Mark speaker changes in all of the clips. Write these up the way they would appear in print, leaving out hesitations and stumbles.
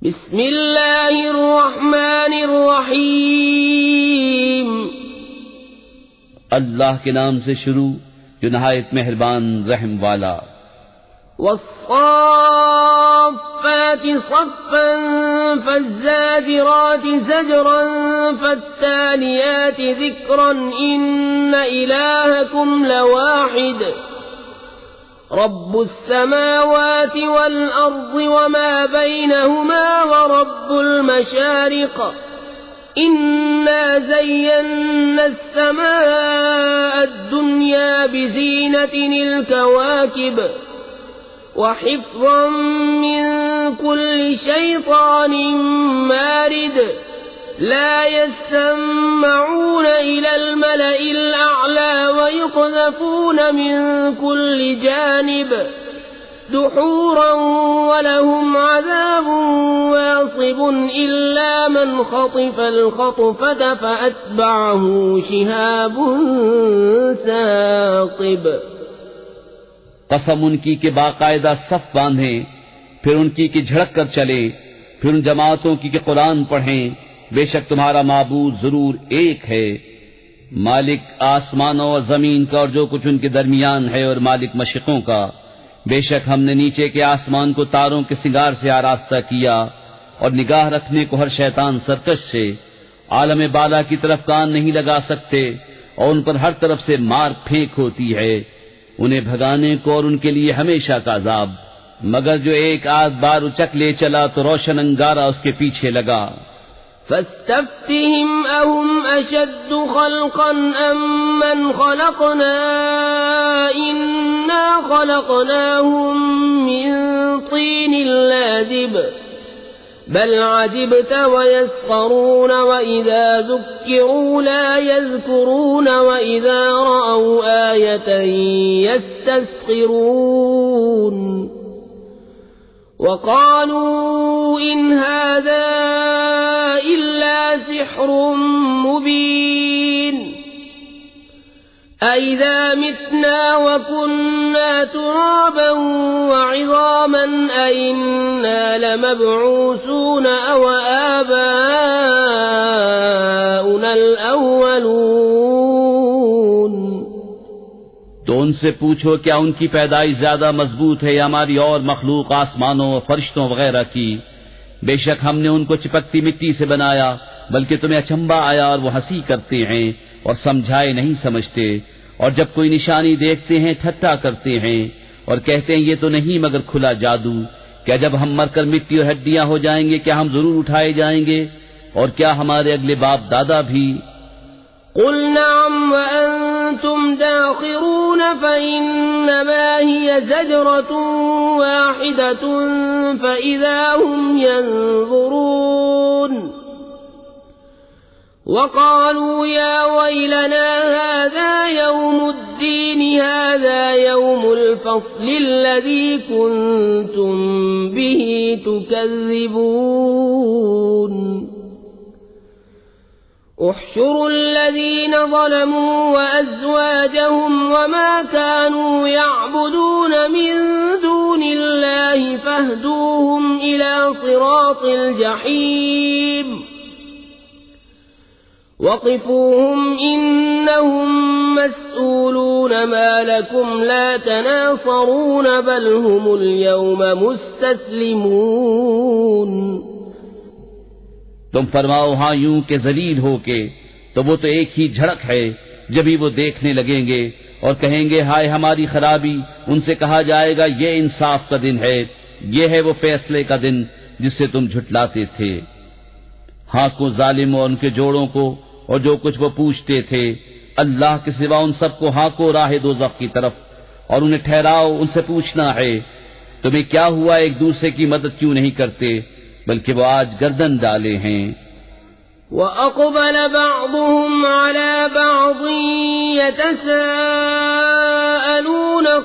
Speaker 1: بسم اللہ الرحمن الرحیم
Speaker 2: اللہ کے نام سے شروع جو نہایت مہربان رحم والا۔
Speaker 1: والصافات صفا فالزاجرات زجرا فالتاليات ذکرا ان الہکم لواحد رب السماوات والأرض وما بينهما ورب المشارق إنا زينا السماء الدنيا بزينة الكواكب وحفظا من كل شيطان مارد لا يسمعون إلى الملأ الأعلى ويقذفون من كل جانب دحورا ولهم عذاب واصب إلا من خطف الخطفة فأتبعه شهاب ثاقب۔
Speaker 2: قسم ان کی کہ باقاعدہ صف باندھیں، پھر ان کی کہ جھڑک کر چلے، پھر ان جماعتوں کی کہ قرآن پڑھیں۔ بے شک تمہارا معبود ضرور ایک ہے، مالک آسمانوں اور زمین کا اور جو کچھ ان کے درمیان ہے، اور مالک مشرقوں کا۔ بے شک ہم نے نیچے کے آسمان کو تاروں کے سنگار سے آراستہ کیا اور نگاہ رکھنے کو ہر شیطان سرکش سے۔ عالم بالا کی طرف کان نہیں لگا سکتے اور ان پر ہر طرف سے مار پھینک ہوتی ہے، انہیں بھگانے کو اور ان کے لیے ہمیشہ کا عذاب، مگر جو ایک آدھ بار اچک لے چلا تو روشن انگارہ اس کے پیچھے لگا۔
Speaker 1: فاستفتهم أهم أشد خلقا أم من خلقنا إنا خلقناهم من طين لازب بل عجبت ويسخرون وإذا ذكروا لا يذكرون وإذا رأوا آية يستسخرون وقالوا إن هذا إلا سحر مبين أإذا متنا وكنا ترابا وعظاما أإنا لمبعوثون أو آباؤنا الأولون۔
Speaker 2: تو ان سے پوچھو کیا ان کی پیدائش زیادہ مضبوط ہے یا ہماری اور مخلوق آسمانوں اور فرشتوں وغیرہ کی؟ بے شک ہم نے ان کو چپکتی مٹی سے بنایا، بلکہ تمہیں اچنبھا آیا اور وہ ہنسی کرتے ہیں اور سمجھائے نہیں سمجھتے، اور جب کوئی نشانی دیکھتے ہیں ٹھٹھا کرتے ہیں اور کہتے ہیں یہ تو نہیں مگر کھلا جادو۔ کیا جب ہم مر کر مٹی اور ہڈیاں ہو جائیں گے کیا ہم ضرور اٹھائے جائیں گے؟ اور کیا ہمارے اگلے باپ دادا بھی؟
Speaker 1: قل نعم وأنتم داخرون فإنما هي زجرة واحدة فإذا هم ينظرون وقالوا يا ويلنا هذا يوم الدين هذا يوم الفصل الذي كنتم به تكذبون احشروا الذين ظلموا وأزواجهم وما كانوا يعبدون من دون الله فاهدوهم إلى صراط الجحيم وقفوهم إنهم مسؤولون ما لكم لا تناصرون بل هم اليوم مستسلمون۔
Speaker 2: تم فرماؤ ہاں یوں کہ ذلیل ہو کے، تو وہ تو ایک ہی جھڑک ہے، جبھی وہ دیکھنے لگیں گے اور کہیں گے ہائے ہماری خرابی۔ ان سے کہا جائے گا یہ انصاف کا دن ہے، یہ ہے وہ فیصلے کا دن جس سے تم جھٹلاتے تھے۔ ہاں کو ظالموں اور ان کے جوڑوں کو اور جو کچھ وہ پوچھتے تھے، اللہ کے سوا ان سب کو ہاں کو راہ دوزخ کی طرف، اور انہیں ٹھہراؤ ان سے پوچھنا ہے تمہیں کیا ہوا، ایک دوسرے کی مدد کیوں نہیں کرتے، بلکہ وہ آج گردن ڈالے ہیں۔
Speaker 1: وَأَقْبَلَ بَعْضُهُمْ عَلَى بَعْضٍ يَتَسَاءَلُونَ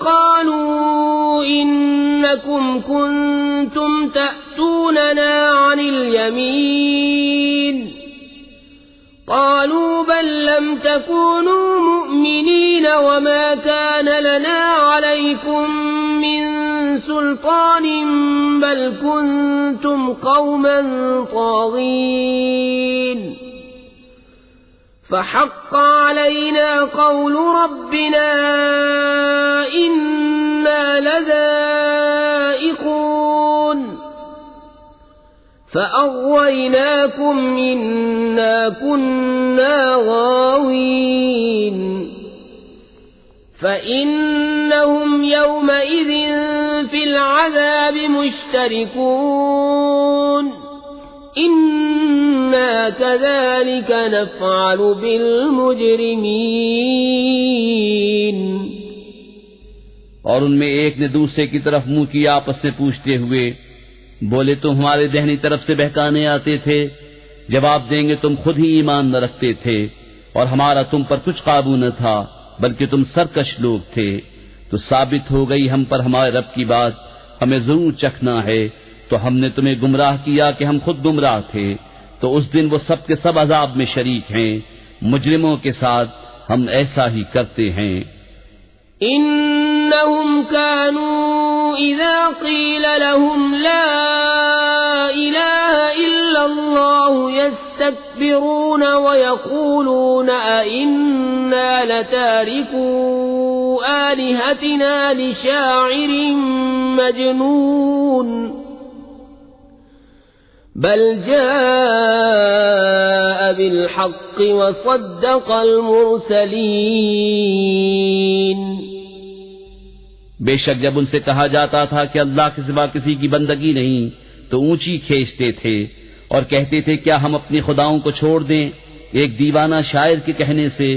Speaker 1: قَالُوا إِنَّكُمْ كُنتُمْ تَأْتُونَنَا عَنِ الْيَمِينِ قالوا بل لم تكونوا مؤمنين وما كان لنا عليكم من سلطان بل كنتم قوما طاغين فحق علينا قول ربنا إنا لذائقون فأغويناكم إنا كنا غاوين فإنهم يومئذ في العذاب مشتركون إنا كذلك نفعل بالمجرمين۔
Speaker 2: اور ان میں ایک نے دوسرے کی طرف منہ کیا آپس میں پوچھتے ہوئے، بولے تم ہمارے دہنی طرف سے بہکانے آتے تھے، جواب دیں گے تم خود ہی ایمان نہ رکھتے تھے اور ہمارا تم پر کچھ قابو نہ تھا بلکہ تم سرکش لوگ تھے۔ تو ثابت ہو گئی ہم پر ہمارے رب کی بات، ہمیں ضرور چکھنا ہے، تو ہم نے تمہیں گمراہ کیا کہ ہم خود گمراہ تھے، تو اس دن وہ سب کے سب عذاب میں شریک ہیں۔ مجرموں کے ساتھ ہم ایسا ہی کرتے ہیں۔
Speaker 1: إنهم كانوا إذا قيل لهم لا إله إلا الله يستكبرون ويقولون أئنا لتاركو آلهتنا لشاعر مجنون بل جاء بالحق وصدق المرسلين۔
Speaker 2: بے شک جب ان سے کہا جاتا تھا کہ اللہ کے سوا کسی کی بندگی نہیں تو اونچی کھینچتے تھے اور کہتے تھے کیا ہم اپنی خداؤں کو چھوڑ دیں ایک دیوانہ شاعر کے کہنے سے،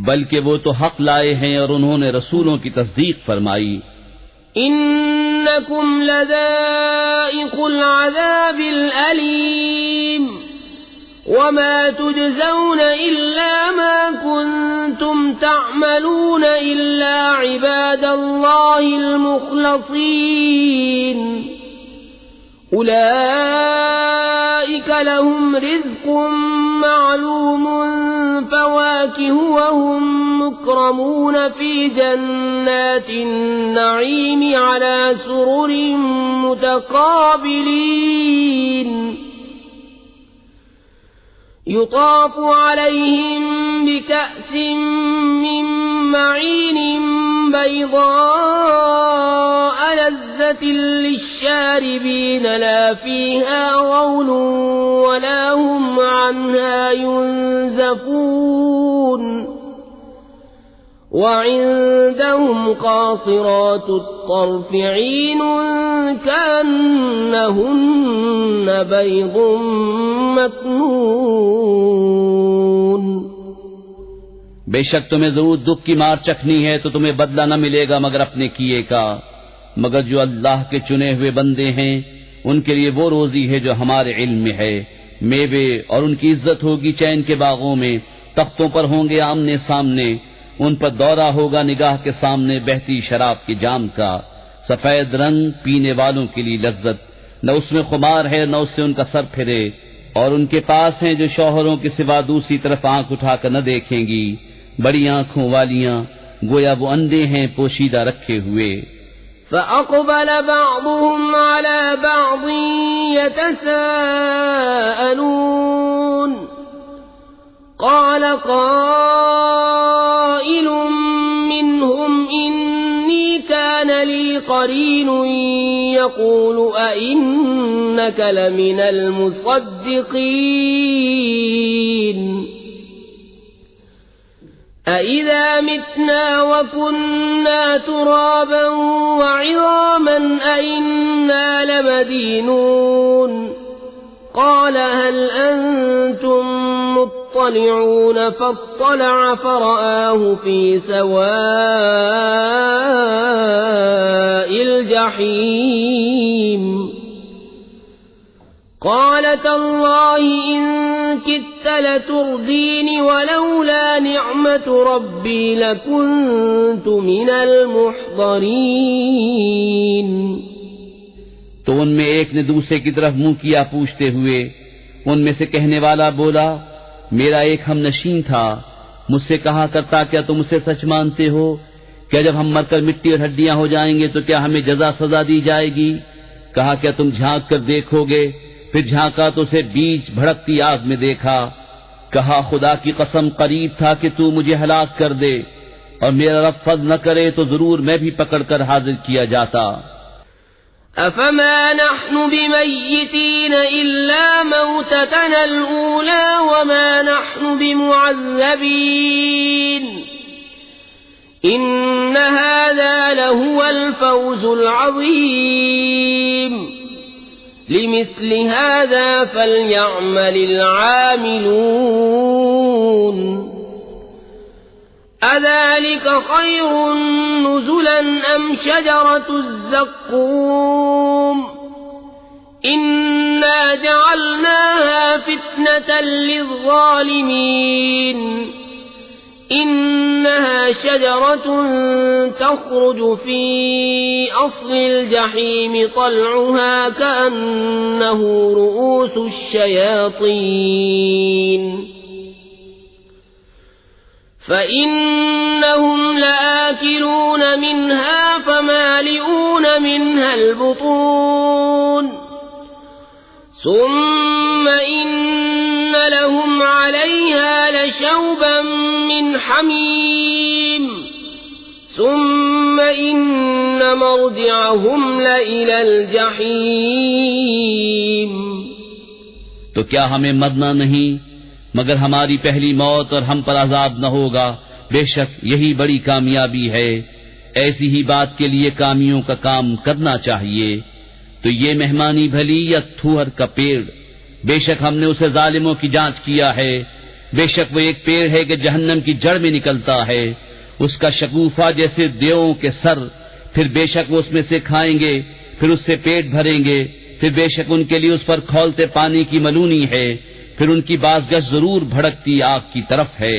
Speaker 2: بلکہ وہ تو حق لائے ہیں اور انہوں نے رسولوں کی تصدیق فرمائی۔
Speaker 1: إنكم لذائق العذاب الأليم وما تجزون إلا ما كنتم تعملون إلا عباد الله المخلصين أولئك لهم رزق معلوم فواكه وهم مكرمون في جنات النعيم على سرر متقابلين يطاف عليهم بكأس من معين بيضاء لذة للشاربين لا فيها غول ولا هم عنها ينزفون وعندهم قاصرات الطرف عين كأنهن بيض مكنون۔
Speaker 2: بے شک تمہیں ضرور دکھ کی مار چکھنی ہے تو تمہیں بدلہ نہ ملے گا مگر اپنے کیے کا، مگر جو اللہ کے چنے ہوئے بندے ہیں ان کے لیے وہ روزی ہے جو ہمارے علم میں ہے، میوے اور ان کی عزت ہوگی چین کے باغوں میں، تختوں پر ہوں گے آمنے سامنے، ان پر دورہ ہوگا نگاہ کے سامنے بہتی شراب کے جام کا، سفید رنگ پینے والوں کے لیے لذت، نہ اس میں خمار ہے نہ اس سے ان کا سر پھرے، اور ان کے پاس ہیں جو شوہروں کے سوا دوسری طرف آنکھ اٹھا کر نہ دیکھیں گی، بڑی آنکھوں والیاں، گویا وہ اندھے ہیں پوشیدہ رکھے ہوئے۔
Speaker 1: فأقبل بعضهم على بعض يتساءلون قال قائل منهم إني كان لي قرين يقول أئنك لمن المصدقين أَإِذَا مِتْنَا وَكُنَّا تُرَابًا وَعِظَامًا أَإِنَّا لَمَدِينُونَ قَالَ هَلْ أَنْتُمْ مُطَّلِعُونَ فَاطَّلَعَ فَرَآهُ فِي سَوَاءِ الْجَحِيمِ قال تالله إن كدت لتردين ولولا نعمة ربي لكنت من المحضرين۔
Speaker 2: تو ان میں ایک نے دوسرے کی طرف منہ کیا پوچھتے ہوئے، ان میں سے کہنے والا بولا میرا ایک ہم نشین تھا، مجھ سے کہا کرتا کیا تم اسے سچ مانتے ہو کیا جب ہم مر کر مٹی اور ہڈیاں ہو جائیں گے تو کیا ہمیں جزا سزا دی جائے گی؟ کہا کیا تم جھانک کر دیکھو گے؟ پھر جھانکا تو اسے بیچ بھڑکتی آگ میں دیکھا۔ کہا خدا کی قسم قریب تھا کہ تو مجھے ہلاک کر دے، اور میرا رب فضل نہ کرے تو ضرور میں بھی پکڑ کر حاضر کیا جاتا۔
Speaker 1: أفما نحن بميتين إلا موتتنا الأولى وما نحن بمعذبين إن هذا لهو الفوز العظيم لمثل هذا فليعمل العاملون أذلك خير نزلا أم شجرة الزقوم إنا جعلناها فتنة للظالمين إنها شجرة تخرج في أصل الجحيم طلعها كأنه رؤوس الشياطين فإنهم لآكلون منها فمالئون منها البطون ثم إن لهم عليها لشوبا من حميم ثم إن مرجعهم لإلى الجحيم۔
Speaker 2: تو کیا ہمیں مرنا نہیں مگر ہماری پہلی موت اور ہم پر عذاب نہ ہوگا؟ بے شک یہی بڑی کامیابی ہے۔ ایسی ہی بات کے لیے کامیوں کا کام کرنا چاہیے۔ تو یہ مہمانی بھلی یا تھوہر کا پیڑ؟ بے شک ہم نے اسے ظالموں کی جانچ کیا ہے۔ بے شک وہ ایک پیڑ ہے کہ جہنم کی جڑ میں نکلتا ہے، اس کا شگوفہ جیسے دیووں کے سر۔ پھر بے شک وہ اس میں سے کھائیں گے، پھر اس سے پیٹ بھریں گے، پھر بے شک ان کے لیے اس پر کھولتے پانی کی ملونی ہے، پھر ان کی بازگشت ضرور بھڑکتی آگ کی طرف ہے۔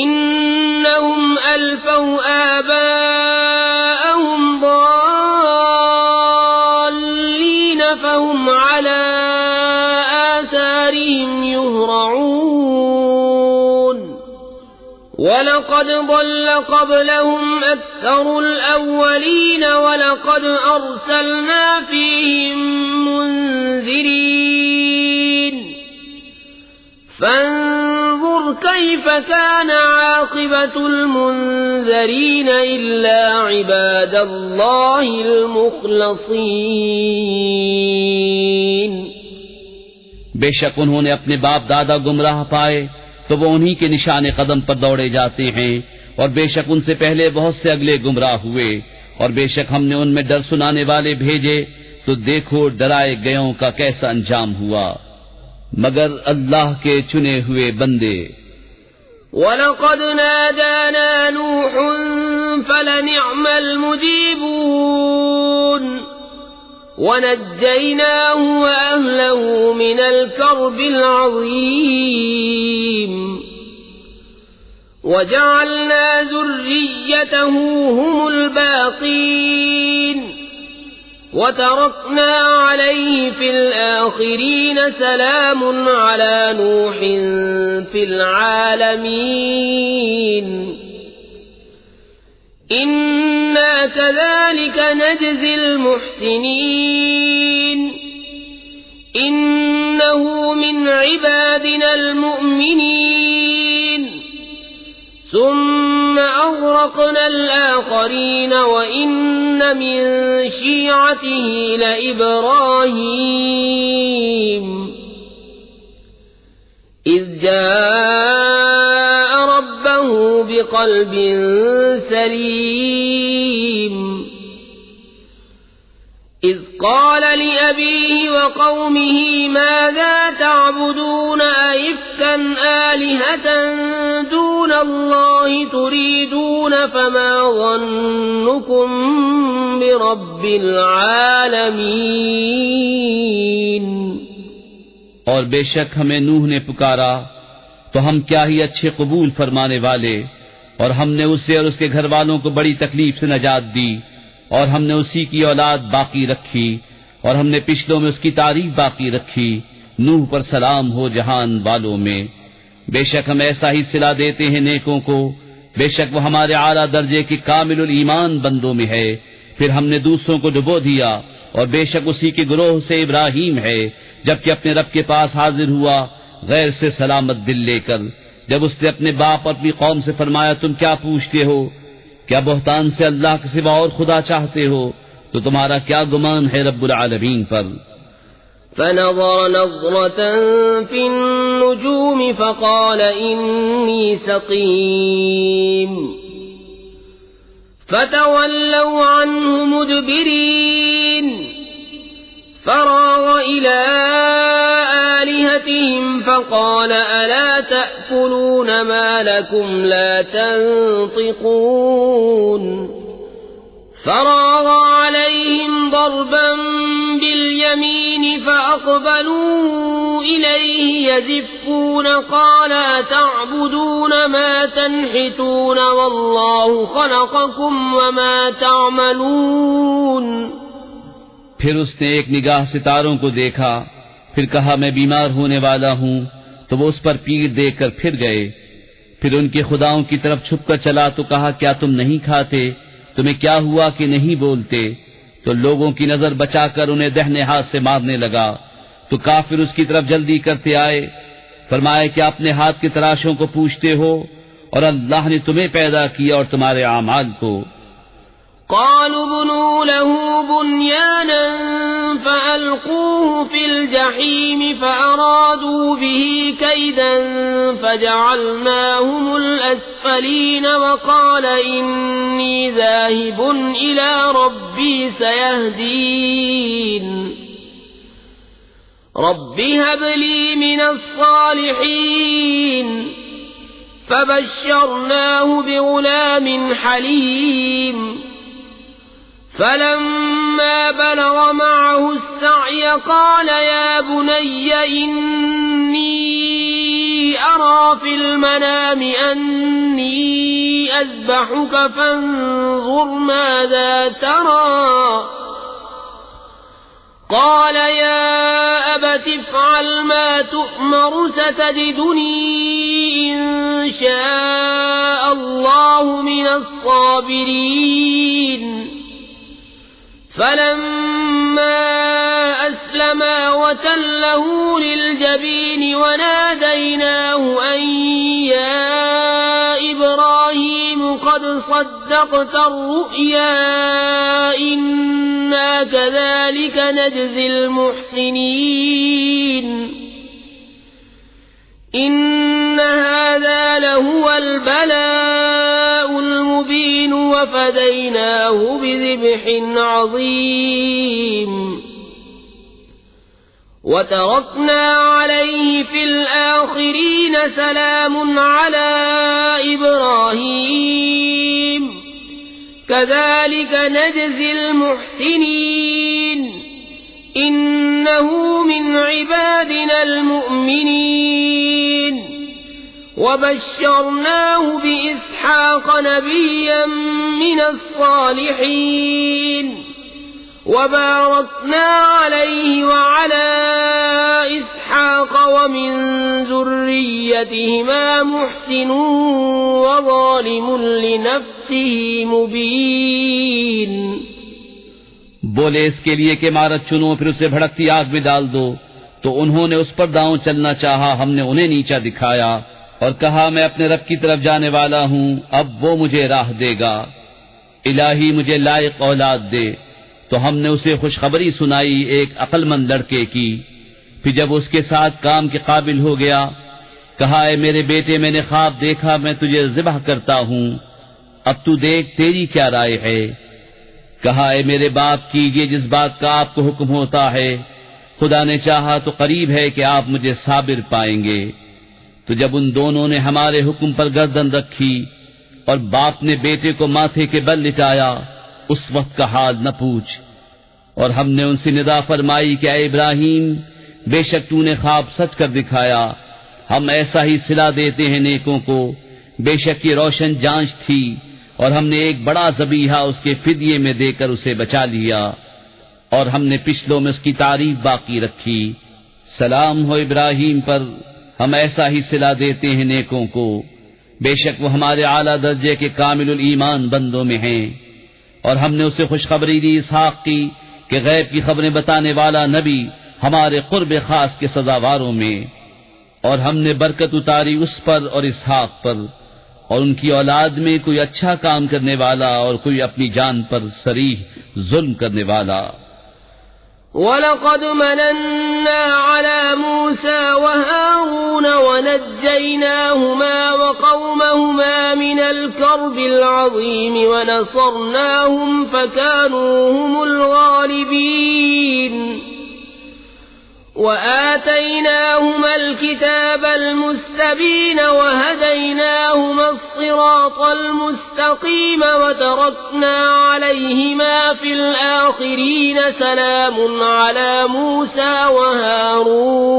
Speaker 1: انہم الفوا آباءہم ضالین فہم علی آثارہم یہرعون وَلَقَدْ ضَلَّ قَبْلَهُمْ أَكْثَرُ الْأَوَّلِينَ وَلَقَدْ أَرْسَلْنَا فِيهِمْ مُنذِرِينَ فانظر كيف كان عاقبة المنذرين إلا عباد الله المخلصين۔
Speaker 2: بے شک انہوں نے اپنے باپ دادا گمراہ پائے تو وہ انہی کے نشان قدم پر دوڑے جاتے ہیں، اور بے شک ان سے پہلے بہت سے اگلے گمراہ ہوئے، اور بے شک ہم نے ان میں ڈر سنانے والے بھیجے تو دیکھو ڈرائے گئوں کا کیسا انجام ہوا۔ مگر اللہ کے چنے ہوئے بندے۔
Speaker 1: وَلَقَدْ نَادَانَا نُوحٌ فَلَنِعْمَ الْمُجِيبُونَ وَنَجَّيْنَاهُ وَأَهْلَهُ مِنَ الْكَرْبِ الْعَظِيمِ وَجَعَلْنَا ذُرِّيَّتَهُ هُمُ الْبَاقِينَ وَتَرَكْنَا عَلَيْهِ فِي الْآخِرِينَ سَلَامٌ عَلَى نُوحٍ فِي الْعَالَمِينَ إِنَّا كَذَلِكَ نَجْزِي الْمُحْسِنِينَ إِنَّهُ مِنْ عِبَادِنَا الْمُؤْمِنِينَ ثم أغرقنا الآخرين وإن من شيعته لإبراهيم إذ جاء ربه بقلب سليم إذ قال لأبيه وقومه ماذا تعبدون أئفكا آلهة دون الله تريدون فما ظنكم برب العالمين۔
Speaker 2: اور بے شک ہمیں نوح نے پکارا تو ہم کیا ہی اچھے قبول فرمانے والے، اور ہم نے اسے اور اس کے گھر والوں کو بڑی تکلیف سے نجات دی، اور ہم نے اسی کی اولاد باقی رکھی، اور ہم نے پچھلوں میں اس کی تعریف باقی رکھی۔ نوح پر سلام ہو جہان والوں میں۔ بے شک ہم ایسا ہی صلہ دیتے ہیں نیکوں کو بے شک وہ ہمارے اعلیٰ درجے کے کامل الایمان بندوں میں ہے. پھر ہم نے دوسروں کو ڈبو دیا اور بے شک اسی کے گروہ سے ابراہیم ہے جبکہ اپنے رب کے پاس حاضر ہوا غیر سے سلامت دل لے کر. جب اس نے اپنے باپ اور اپنی قوم سے فرمایا تم کیا پوچھتے ہو؟ کیا بہتان سے اللہ کے سوا اور خدا چاہتے ہو؟ تو تمہارا کیا گمان ہے رب العالمین پر؟
Speaker 1: فنظر نظرة في النجوم فقال إني سقيم فتولوا عنه مدبرين. فراغ إلى آلهتهم فقال ألا تأكلون ما لكم لا تنطقون. فراغ عليهم ضربا باليمين فأقبلوا إليه يزفون قال أتعبدون ما تنحتون والله خلقكم وما تعملون.
Speaker 2: پھر اس نے ایک نگاہ ستاروں کو دیکھا، پھر کہا میں بیمار ہونے والا ہوں، تو وہ اس پر پیر دے کر پھر گئے. پھر ان کے خداؤں کی طرف چھپ کر چلا تو کہا کیا تم نہیں کھاتے؟ تمہیں کیا ہوا کہ نہیں بولتے؟ تو لوگوں کی نظر بچا کر انہیں دہنے ہاتھ سے مارنے لگا. تو کافر اس کی طرف جلدی کرتے آئے. فرمایا کہ اپنے ہاتھ کے تراشوں کو پوچھتے ہو اور اللہ نے تمہیں پیدا کیا اور تمہارے اعمال کو.
Speaker 1: قالوا بنوا له بنيانا فألقوه في الجحيم فأرادوا به كيدا فجعلناهم الأسفلين وقال إني ذاهب إلى ربي سيهدين. رب هب لي من الصالحين. فبشرناه بغلام حليم. فلما بلغ معه السعي قال يا بني إني أرى في المنام أني أذبحك فانظر ماذا ترى. قال يا أبت افعل ما تؤمر ستجدني إن شاء الله من الصابرين. فلما أسلما وتله للجبين وناديناه أن يا إبراهيم قد صدقت الرؤيا إنا كذلك نجزي المحسنين. إن هذا لهو البلاء المبين وفديناه بذبح عظيم. وتركنا عليه في الآخرين سلام على إبراهيم كذلك نجزي المحسنين. إنه من عبادنا المؤمنين. وبشرناه بإسحاق نبيا من الصالحين. وباركنا عليه وعلى إسحاق ومن ذريتهما محسن وظالم لنفسه مبين.
Speaker 2: بولے اس کے لیے کہ عمارت چنو پھر اسے بھڑکتی آگ میں ڈال دو. تو انہوں نے اس پر داؤں چلنا چاہا، ہم نے انہیں نیچا دکھایا اور کہا میں اپنے رب کی طرف جانے والا ہوں، اب وہ مجھے راہ دے گا. الہی مجھے لائق اولاد دے. تو ہم نے اسے خوشخبری سنائی ایک عقل مند لڑکے کی. پھر جب اس کے ساتھ کام کے قابل ہو گیا کہا اے میرے بیٹے میں نے خواب دیکھا میں تجھے ذبح کرتا ہوں، اب تو دیکھ تیری کیا رائے ہے. کہا اے میرے باپ کیجئے جس بات کا آپ کو حکم ہوتا ہے، خدا نے چاہا تو قریب ہے کہ آپ مجھے صابر پائیں گے. تو جب ان دونوں نے ہمارے حکم پر گردن رکھی اور باپ نے بیٹے کو ماتھے کے بل لٹایا، اس وقت کا حال نہ پوچھ. اور ہم نے ان سے ندا فرمائی کہ اے ابراہیم بے شک تو نے خواب سچ کر دکھایا، ہم ایسا ہی صلہ دیتے ہیں نیکوں کو. بے شک یہ روشن جانچ تھی اور ہم نے ایک بڑا ذبیحہ اس کے فدیے میں دے کر اسے بچا لیا اور ہم نے پچھلوں میں اس کی تعریف باقی رکھی. سلام ہو ابراہیم پر، ہم ایسا ہی صلہ دیتے ہیں نیکوں کو. بے شک وہ ہمارے اعلیٰ درجے کے کامل الایمان بندوں میں ہیں۔ اور ہم نے اسے خوشخبری دی اسحاق کی کہ غیب کی خبریں بتانے والا نبی ہمارے قرب خاص کے سزاواروں میں، اور ہم نے برکت اتاری اس پر اور اسحاق پر، اور ان کی اولاد میں کوئی اچھا کام کرنے والا اور کوئی اپنی جان پر صریح ظلم کرنے والا۔
Speaker 1: وَلَقَدْ مَنَنَّا عَلَى مُوسَى وَهَارُونَ وَنَجَّيْنَاهُمَا وَقَوْمَهُمَا مِنَ الْكَرْبِ الْعَظِيمِ وَنَصَرْنَاهُمْ فَكَانُوا هُمُ الْغَالِبِينَ وَآتَيْنَاهُمَا الْكِتَابَ الْمُسْتَبِينَ وَهَدَيْنَاهُمَا الصِّرَاطَ الْمُسْتَقِيمَ وَتَرَكْنَا عَلَيْهِمَا فِي الْآخِرِينَ سَلَامٌ عَلَى مُوسَى وَهَارُونَ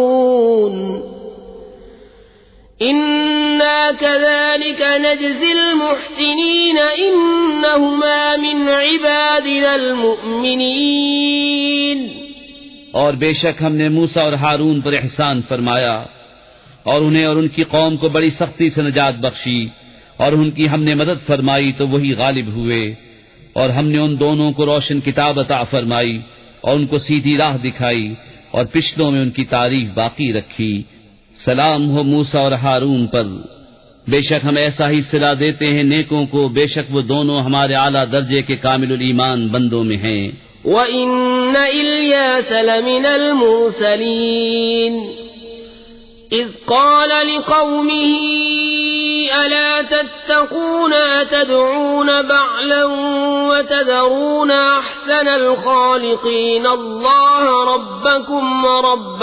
Speaker 1: إِنَّا كَذَلِكَ نَجْزِي الْمُحْسِنِينَ إِنَّهُمَا مِنْ عِبَادِنَا الْمُؤْمِنِينَ۔
Speaker 2: اور بے شک ہم نے موسیٰ اور ہارون پر احسان فرمایا اور انہیں اور ان کی قوم کو بڑی سختی سے نجات بخشی، اور ان کی ہم نے مدد فرمائی تو وہی غالب ہوئے، اور ہم نے ان دونوں کو روشن کتاب عطا فرمائی اور ان کو سیدھی راہ دکھائی، اور پچھلوں میں ان کی تعریف باقی رکھی۔ سلام ہو موسیٰ اور ہارون پر، بے شک ہم ایسا ہی صلہ دیتے ہیں نیکوں کو، بے شک وہ دونوں ہمارے اعلیٰ درجے کے کامل الایمان بندوں میں ہیں۔
Speaker 1: وَإِنَّ إِلْيَاسَ لَمِنَ الْمُرْسَلِينَ إِذْ قَالَ لِقَوْمِهِ أَلَا تَتَّقُونَ أَتَدْعُونَ بَعْلًا وَتَذَرُونَ أَحْسَنَ الْخَالِقِينَ اللَّهَ رَبَّكُمْ وَرَبَّ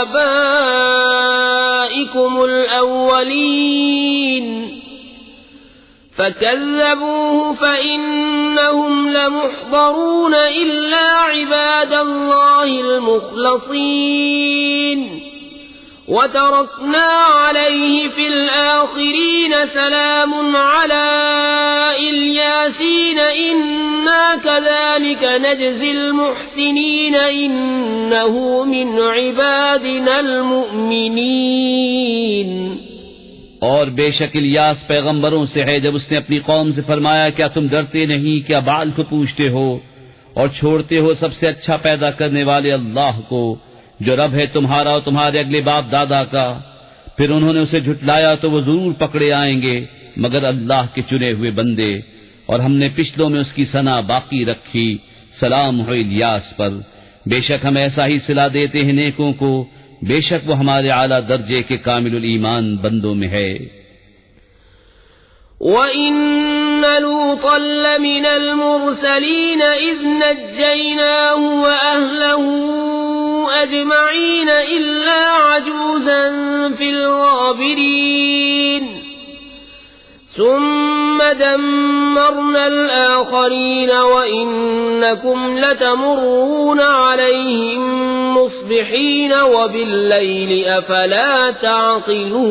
Speaker 1: آبَائِكُمُ الْأَوَّلِينَ فَكَذَّبُوهُ فَإِنَّهُمْ لَمُحْضَرُونَ إِلَّا عِبَادَ اللَّهِ الْمُخْلَصِينَ وَتَرَكْنَا عَلَيْهِ فِي الْآخِرِينَ سَلَامٌ عَلَى الْيَاسِينَ إِنَّا كَذَلِكَ نَجْزِي الْمُحْسِنِينَ إِنَّهُ مِنْ عِبَادِنَا الْمُؤْمِنِينَ۔
Speaker 2: اور بے شک الیاس پیغمبروں سے ہے جب اس نے اپنی قوم سے فرمایا کیا تم ڈرتے نہیں، کیا بال کو پوجتے ہو اور چھوڑتے ہو سب سے اچھا پیدا کرنے والے اللہ کو جو رب ہے تمہارا اور تمہارے اگلے باپ دادا کا؟ پھر انہوں نے اسے جھٹلایا تو وہ ضرور پکڑے آئیں گے مگر اللہ کے چنے ہوئے بندے، اور ہم نے پچھلوں میں اس کی ثنا باقی رکھی۔ سلام ہو الیاس پر، بے شک ہم ایسا ہی صلہ دیتے ہیں نیکوں کو، بے شک وہ ہمارے اعلیٰ درجے کے کامل الایمان بندوں میں ہے۔
Speaker 1: وَإِنَّ لُوطًا لَّمِنَ الْمُرْسَلِينَ إِذْ نَجَّيْنَاهُ وَأَهْلَهُ أَجْمَعِينَ إِلَّا عَجُوزًا فِي الْغَابِرِينَ ثُمَّ دَمَّرْنَا الْآخَرِينَ وَإِنَّكُمْ لَتَمُرُّونَ عَلَيْهِمْ مُصْبِحِينَ وَبِاللَّيْلِ أَفَلَا تَعْقِلُونَ۔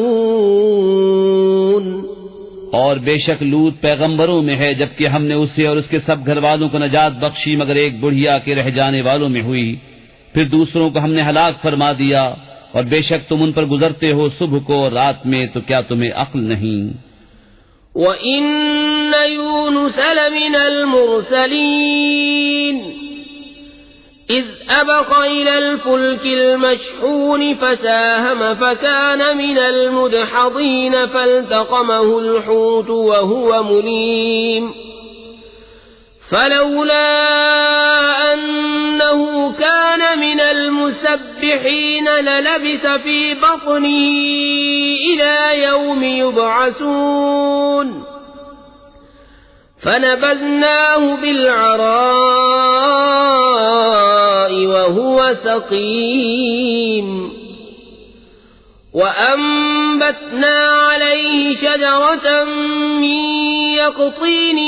Speaker 2: اور بے شک لوط پیغمبروں میں ہے جبکہ ہم نے اسے اور اس کے سب گھر والوں کو نجات بخشی مگر ایک بڑھیا کے رہ جانے والوں میں ہوئی، پھر دوسروں کو ہم نے ہلاک فرما دیا، اور بے شک تم ان پر گزرتے ہو صبح کو اور رات میں، تو کیا تمہیں عقل نہیں؟
Speaker 1: وَإِنَّ يُونُسَ لَمِنَ الْمُرْسَلِينَ إِذْ أَبَقَ إِلَى الْفُلْكِ الْمَشْحُونِ فَسَاهَمَ فَكَانَ مِنَ الْمُدْحَضِينَ فَالْتَقَمَهُ الْحُوتُ وَهُوَ مُلِيمٌ فَلَوْلَا أَنَّهُ كَانَ مِنَ الْمُسَبِّحِينَ لَلَبِثَ فِي بَطْنِهِ إِلَى يَوْمِ يُبْعَثُونَ فَنَبَذْنَاهُ بِالْعَرَاءِ وَهُوَ سَقِيمٌ وَأَنبَتْنَا عَلَيْهِ شَجَرَةً مِّن يَقْطِينٍ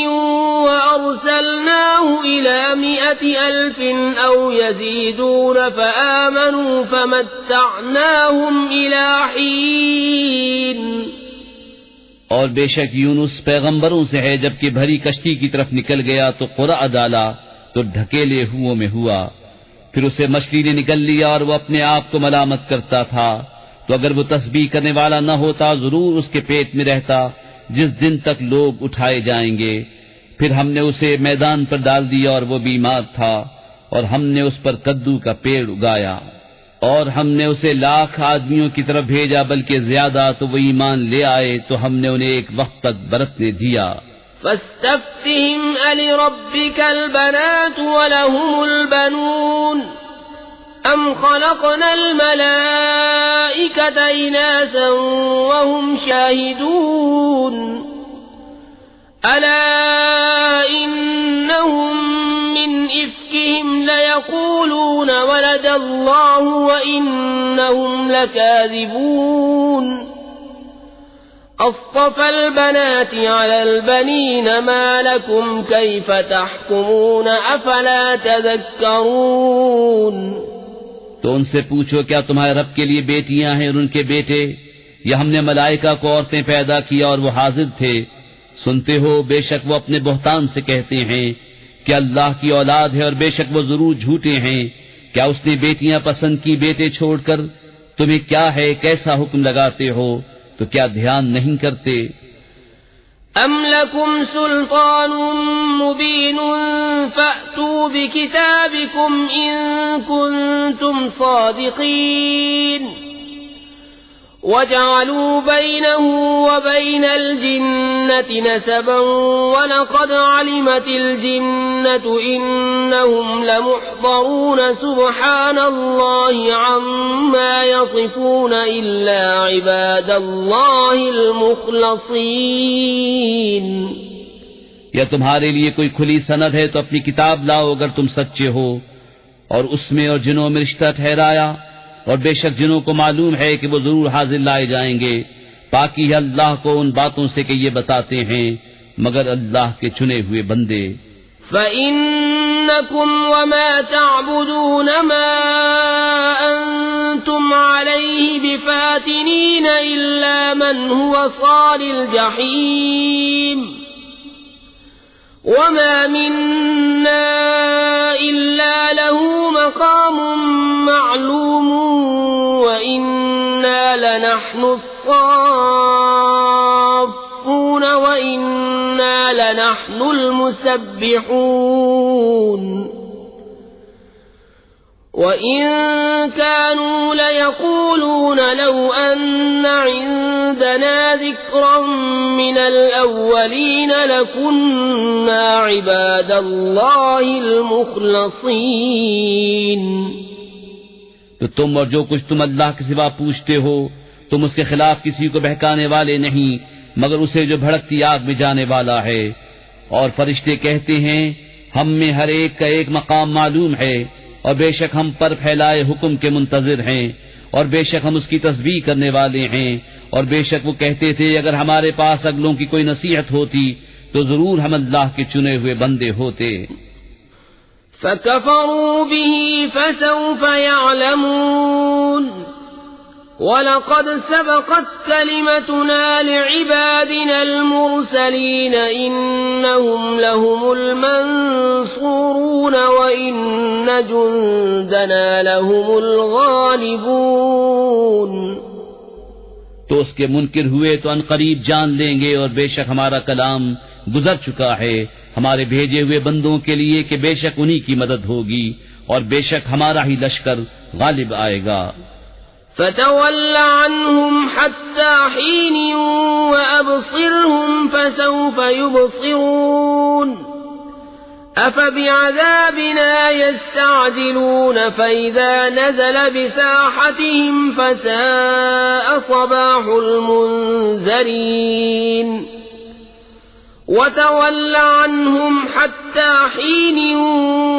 Speaker 1: وَأَرْسَلْنَاهُ إِلَى 100,000 أَوْ يَزِيدُونَ فَآمَنُوا فَمَتَّعْنَاهُمْ إِلَى حِينٍ۔
Speaker 2: اور بے شک یونس پیغمبروں سے ہے جبکہ بھری کشتی کی طرف نکل گیا تو قرع ڈالا تو ڈھکیلے ہوئوں میں ہوا، پھر اسے مچھلی نے نکل لیا اور وہ اپنے آپ کو ملامت کرتا تھا، تو اگر وہ تسبیح کرنے والا نہ ہوتا ضرور اس کے پیٹ میں رہتا جس دن تک لوگ اٹھائے جائیں گے. پھر ہم نے اسے میدان پر ڈال دیا اور وہ بیمار تھا، اور ہم نے اس پر کدو کا پیڑ اگایا، اور ہم نے اسے 1,00,000 آدمیوں کی طرف بھیجا بلکہ زیادہ، تو وہ ایمان لے آئے تو ہم نے انہیں ایک وقت تک برتنے دیا.
Speaker 1: فاستفتهم ألربك البنات ولهم البنون أم خلقنا الملائكة إناثا وهم شاهدون ألا إنهم من إفكهم ليقولون ولد الله وإنهم لكاذبون أصطفى البنات على البنين ما لكم كيف تحكمون أفلا تذكرون.
Speaker 2: تو ان سے پوچھو کیا تمہارے رب کے لیے بیٹیاں ہیں اور ان کے بیٹے، یا ہم نے ملائکہ کو عورتیں پیدا کیا اور وہ حاضر تھے؟ سنتے ہو بے شک وہ اپنے بہتان سے کہتے ہیں کہ اللہ کی اولاد ہے، اور بے شک وہ ضرور جھوٹے ہیں. کیا اس نے بیٹیاں پسند کی بیٹے چھوڑ کر؟ تمہیں کیا ہے، کیسا حکم لگاتے ہو؟ تو کیا دھیان نہیں کرتے؟
Speaker 1: ام لکم سلطان مبین فأتوا بکتابکم ان کنتم صادقین وجعلوا بینه وبین الجنة نسبا ولقد علمت الجنة انہم لمحضرون سبحان اللہ عما یصفون الا عباد اللہ المخلصین.
Speaker 2: یا تمہارے لیے کوئی کھلی سند ہے تو اپنی کتاب لاؤ اگر تم سچے ہو، اور اس میں اور جنوں میں رشتہ ٹھہرایا، اور بے شک جنوں کو معلوم ہے کہ وہ ضرور حاضر لائے جائیں گے. پاکی ہے اللہ کو ان باتوں سے کہ یہ بتاتے ہیں مگر اللہ کے چنے ہوئے بندے.
Speaker 1: فَإِنَّكُمْ وَمَا تَعْبُدُونَ مَا أَنْتُمْ عَلَيْهِ بِفَاتِنِينَ إِلَّا مَنْ هُوَ صَالِ الْجَحِيمِ وَمَا مِنَّا إِلَّا لَهُ مَقَامٌ مَعْلُومٌ وَإِنَّا لَنَحْنُ الصَّافُّونَ وَإِنَّا لَنَحْنُ الْمُسَبِّحُونَ. وَإِن كَانُوا لَيَقُولُونَ لَوْ أَنَّ عِندَنَا ذِكْرًا مِّنَ الْأَوَّلِينَ لَكُنَّا عِبَادَ اللَّهِ الْمُخْلَصِينَ.
Speaker 2: تو تم اور جو کچھ تم اللہ کے سوا پوچھتے ہو، تم اس کے خلاف کسی کو بہکانے والے نہیں مگر اسے جو بھڑکتی آگ میں جانے والا ہے. اور فرشتے کہتے ہیں ہم میں ہر ایک کا ایک مقام معلوم ہے، اور بے شک ہم پر پھیلائے حکم کے منتظر ہیں، اور بے شک ہم اس کی تسبیح کرنے والے ہیں. اور بے شک وہ کہتے تھے اگر ہمارے پاس اگلوں کی کوئی نصیحت ہوتی تو ضرور ہم اللہ کے چنے ہوئے بندے ہوتے.
Speaker 1: فَكَفَرُوا بِهِ فَسَوْفَ يَعْلَمُونَ وَلَقَدْ سَبَقَتْ كَلِمَتُنَا لِعِبَادِنَا الْمُرْسَلِينَ إِنَّهُمْ لَهُمُ الْمَنْصُورُونَ وَإِنَّ جُنْدَنَا لَهُمُ الْغَالِبُونَ.
Speaker 2: تو اس کے منکر ہوئے تو ان قریب جان لیں گے، اور بے شک ہمارا کلام گزر چکا ہے ہمارے بھیجے ہوئے بندوں کے لیے کہ بے شک انہی کی مدد ہوگی، اور بے شک ہمارا ہی لشکر غالب آئے گا.
Speaker 1: فَتَوَلَّ عَنْهُمْ حَتَّى حِينٍ وَأَبْصِرْهُمْ فَسَوْفَ يُبْصِرُونَ. أَفَبِعَذَابِنَا يَسْتَعْجِلُونَ فَإِذَا نَزَلَ بِسَاحَتِهِمْ فَسَاءَ صَبَاحُ الْمُنذَرِينَ. وَتَوَلَّ عَنْهُمْ حَتَّى حِينٍ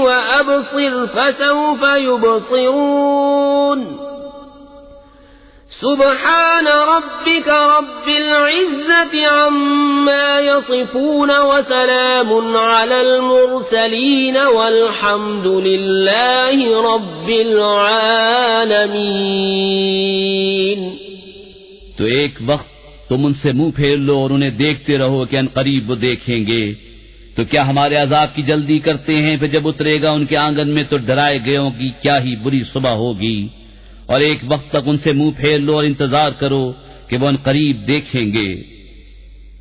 Speaker 1: وَأَبْصِرْ فَسَوْفَ يُبْصِرُونَ. سبحان ربك رب العزة عما يصفون وسلام على المرسلين والحمد لله رب العالمين.
Speaker 2: تو ایک وقت تم ان سے منہ پھیر لو اور انہیں دیکھتے رہو کہ ان قریب وہ دیکھیں گے. تو کیا ہمارے عذاب کی جلدی کرتے ہیں؟ پھر جب اترے گا ان کے آنگن میں تو ڈرائے گئوں کی کیا ہی بری صبح ہوگی. اور ایک وقت تک ان سے منہ پھیر لو اور انتظار کرو کہ وہ ان قریب دیکھیں گے.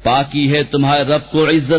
Speaker 2: پاکی ہے تمہارے رب کو عزت